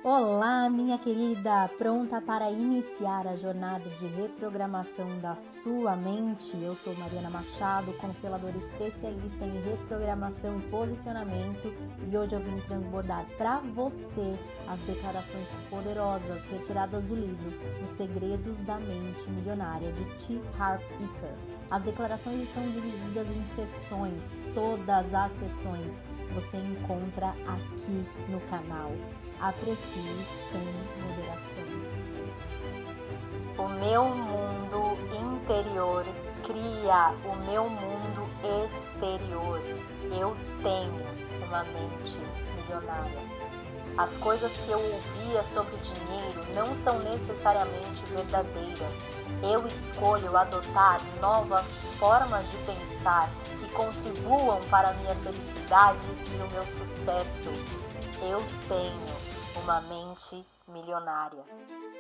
Olá, minha querida! Pronta para iniciar a jornada de reprogramação da sua mente? Eu sou Mariana Machado, consteladora especialista em reprogramação e posicionamento, e hoje eu vim transbordar para você as declarações poderosas retiradas do livro Os Segredos da Mente Milionária, de T. Harv Eker. As declarações estão divididas em sessões, todas as sessões você encontra aqui no canal. Aprecie sem moderação. O meu mundo interior cria o meu mundo exterior. Eu tenho uma mente milionária. As coisas que eu ouvia sobre dinheiro não são necessariamente verdadeiras. Eu escolho adotar novas formas de pensar que contribuam para a minha felicidade e o meu sucesso. Eu tenho uma mente milionária.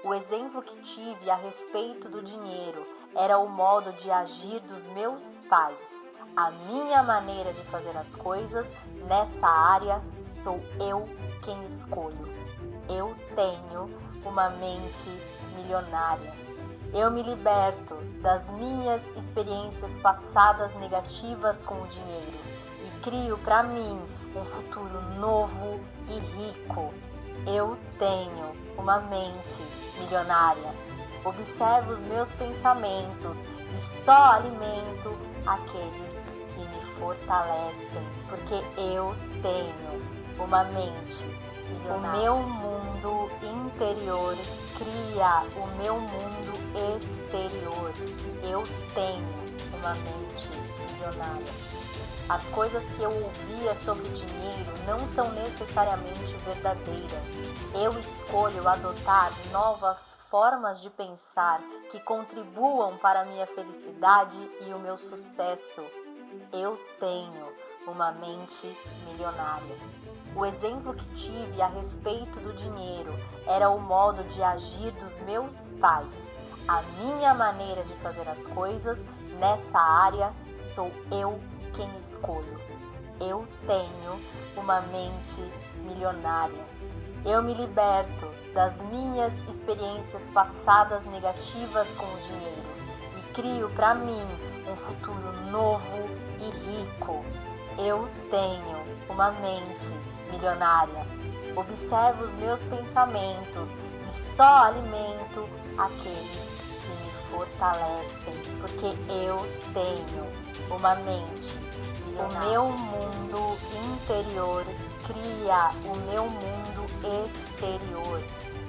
O exemplo que tive a respeito do dinheiro era o modo de agir dos meus pais. A minha maneira de fazer as coisas nessa área sou eu quem escolho. Eu tenho uma mente milionária. Eu me liberto das minhas experiências passadas negativas com o dinheiro e crio para mim um futuro novo e rico. Eu tenho uma mente milionária. Observo os meus pensamentos e só alimento aqueles que me fortalecem, porque eu tenho uma mente milionária. O meu mundo interior cria o meu mundo exterior. Eu tenho uma mente milionária. As coisas que eu ouvia sobre dinheiro não são necessariamente verdadeiras. Eu escolho adotar novas formas de pensar que contribuam para a minha felicidade e o meu sucesso. Eu tenho uma mente milionária. O exemplo que tive a respeito do dinheiro era o modo de agir dos meus pais. A minha maneira de fazer as coisas nessa área sou eu quem escolho. Eu tenho uma mente milionária. Eu me liberto das minhas experiências passadas negativas com o dinheiro e crio para mim um futuro novo e rico. Eu tenho uma mente milionária. Observo os meus pensamentos e só alimento aqueles que me fortalecem, porque eu tenho uma mente milionária. O meu mundo interior cria o meu mundo exterior.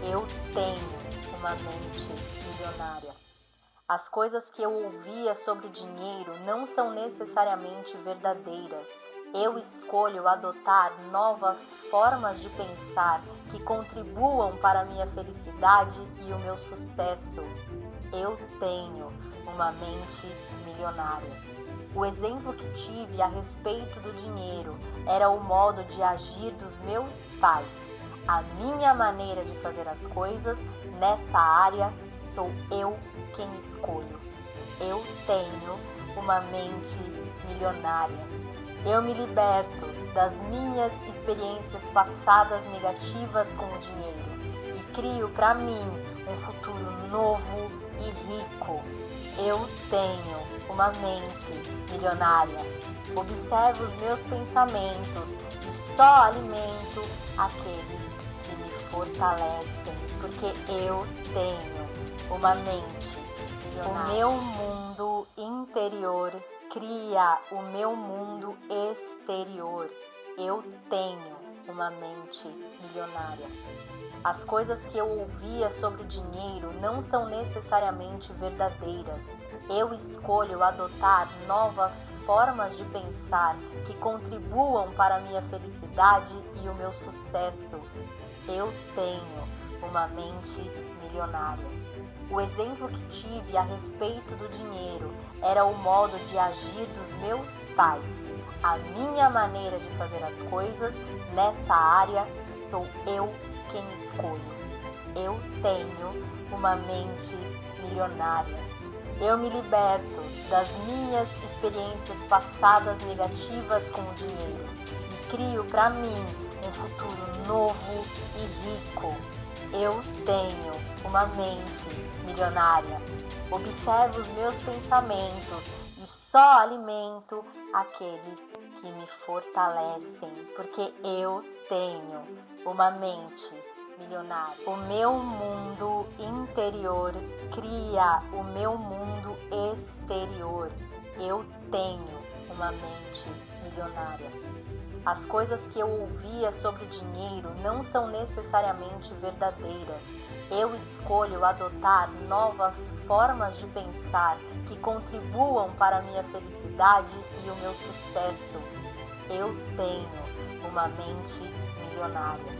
Eu tenho uma mente milionária. As coisas que eu ouvia sobre dinheiro não são necessariamente verdadeiras. Eu escolho adotar novas formas de pensar que contribuam para a minha felicidade e o meu sucesso. Eu tenho uma mente milionária. O exemplo que tive a respeito do dinheiro era o modo de agir dos meus pais. A minha maneira de fazer as coisas nessa área sou eu quem escolho. Eu tenho uma mente milionária. Eu me liberto das minhas experiências passadas negativas com o dinheiro e crio para mim um futuro novo e rico. Eu tenho uma mente milionária. Observo os meus pensamentos e só alimento aqueles que me fortalecem, porque eu tenho uma mente milionária. O meu mundo interior cria o meu mundo exterior. Eu tenho uma mente milionária. As coisas que eu ouvia sobre dinheiro não são necessariamente verdadeiras. Eu escolho adotar novas formas de pensar que contribuam para a minha felicidade e o meu sucesso. Eu tenho uma mente milionária. O exemplo que tive a respeito do dinheiro era o modo de agir dos meus pais. A minha maneira de fazer as coisas nessa área sou eu quem escolho. Eu tenho uma mente milionária. Eu me liberto das minhas experiências passadas negativas com o dinheiro e crio para mim um futuro novo e rico. Eu tenho uma mente milionária. Observo os meus pensamentos e só alimento aqueles que me fortalecem, porque eu tenho uma mente milionária. O meu mundo interior cria o meu mundo exterior. Eu tenho uma mente milionária. As coisas que eu ouvia sobre dinheiro não são necessariamente verdadeiras. Eu escolho adotar novas formas de pensar que contribuam para a minha felicidade e o meu sucesso. Eu tenho uma mente milionária.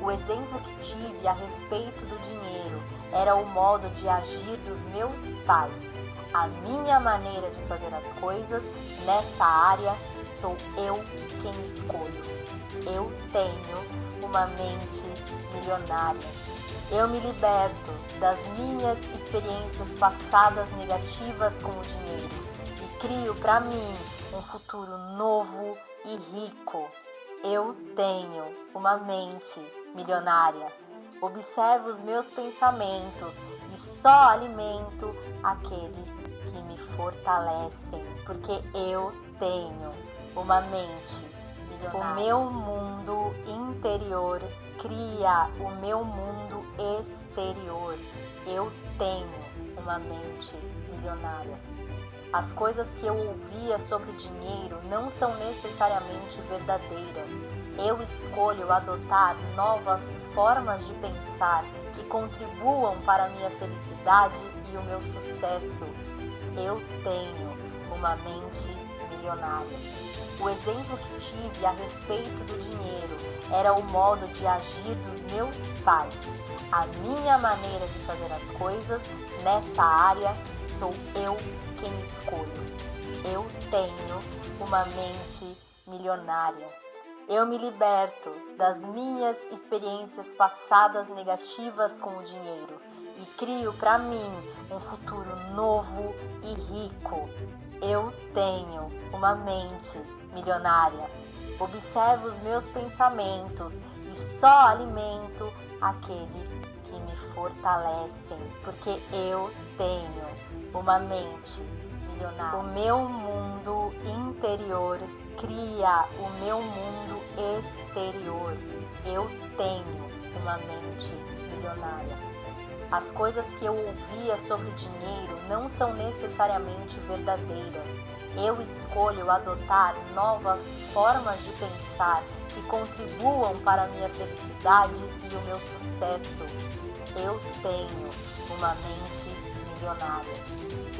O exemplo que tive a respeito do dinheiro era o modo de agir dos meus pais. A minha maneira de fazer as coisas nessa área sou eu quem escolho. Eu tenho uma mente milionária. Eu me liberto das minhas experiências passadas negativas com o dinheiro e crio para mim um futuro novo e rico. Eu tenho uma mente milionária. Observo os meus pensamentos e só alimento aqueles que me fortalecem, porque eu tenho uma mente milionária. O meu mundo interior cria o meu mundo exterior. Eu tenho uma mente milionária. As coisas que eu ouvia sobre dinheiro não são necessariamente verdadeiras. Eu escolho adotar novas formas de pensar que contribuam para a minha felicidade e o meu sucesso. Eu tenho uma mente milionária. O exemplo que tive a respeito do dinheiro era o modo de agir dos meus pais. A minha maneira de fazer as coisas nessa área sou eu quem escolho. Eu tenho uma mente milionária. Eu me liberto das minhas experiências passadas negativas com o dinheiro e crio para mim um futuro novo e rico. Eu tenho uma mente milionária. Observo os meus pensamentos e só alimento aqueles que me fortalecem, porque eu tenho uma mente milionária. O meu mundo interior cria o meu mundo exterior. Eu tenho uma mente milionária. As coisas que eu ouvia sobre dinheiro não são necessariamente verdadeiras. Eu escolho adotar novas formas de pensar que contribuam para a minha felicidade e o meu sucesso. Eu tenho uma mente milionária.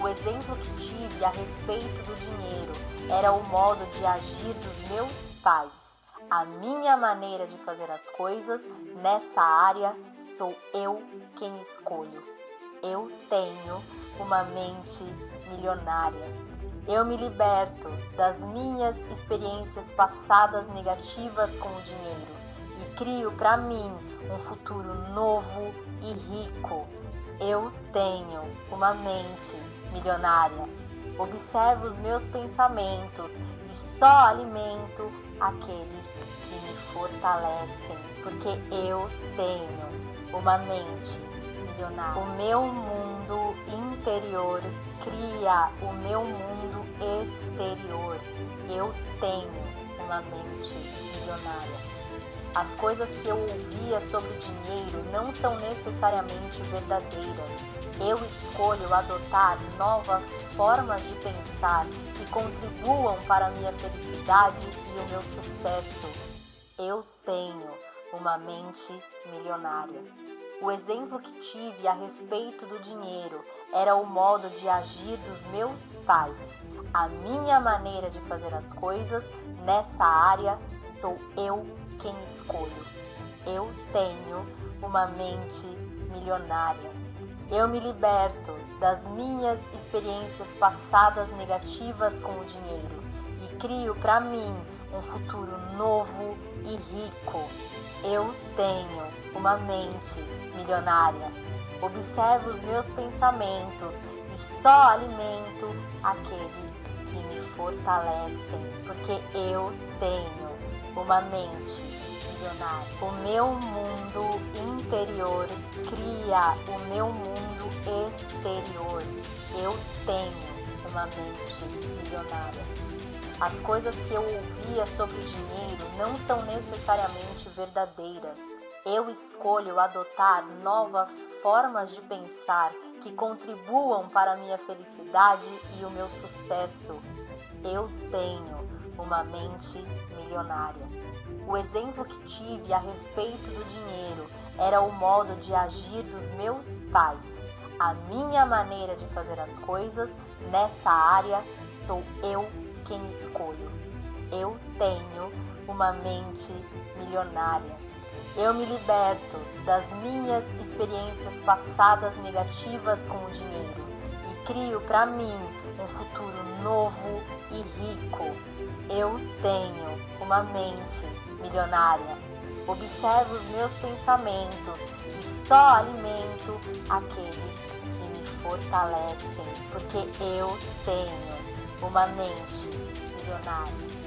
O exemplo que tive a respeito do dinheiro era o modo de agir dos meus pais. A minha maneira de fazer as coisas nessa área sou eu quem escolho. Eu tenho uma mente milionária. Eu me liberto das minhas experiências passadas negativas com o dinheiro e crio para mim um futuro novo e rico. Eu tenho uma mente milionária. Observo os meus pensamentos e só alimento aqueles que me fortalecem, porque eu tenho uma mente milionária. O meu mundo interior cria o meu mundo exterior. Eu tenho uma mente milionária. As coisas que eu ouvia sobre dinheiro não são necessariamente verdadeiras. Eu escolho adotar novas formas de pensar que contribuam para a minha felicidade e o meu sucesso. Eu tenho uma mente milionária. O exemplo que tive a respeito do dinheiro era o modo de agir dos meus pais. A minha maneira de fazer as coisas nessa área sou eu quem escolho. Eu tenho uma mente milionária. Eu me liberto das minhas experiências passadas negativas com o dinheiro e crio para mim um futuro novo e rico. Eu tenho uma mente milionária. Observo os meus pensamentos e só alimento aqueles que me fortalecem, porque eu tenho uma mente milionária. O meu mundo interior cria o meu mundo exterior. Eu tenho uma mente milionária. As coisas que eu ouvia sobre dinheiro não são necessariamente verdadeiras. Eu escolho adotar novas formas de pensar que contribuam para a minha felicidade e o meu sucesso. Eu tenho uma mente milionária. O exemplo que tive a respeito do dinheiro era o modo de agir dos meus pais. A minha maneira de fazer as coisas nessa área sou eu quem escolho. Eu tenho uma mente milionária. Eu me liberto das minhas experiências passadas negativas com o dinheiro e crio para mim um futuro novo e rico. Eu tenho uma mente milionária. Observo os meus pensamentos e só alimento aqueles que me fortalecem, porque eu tenho uma mente milionária.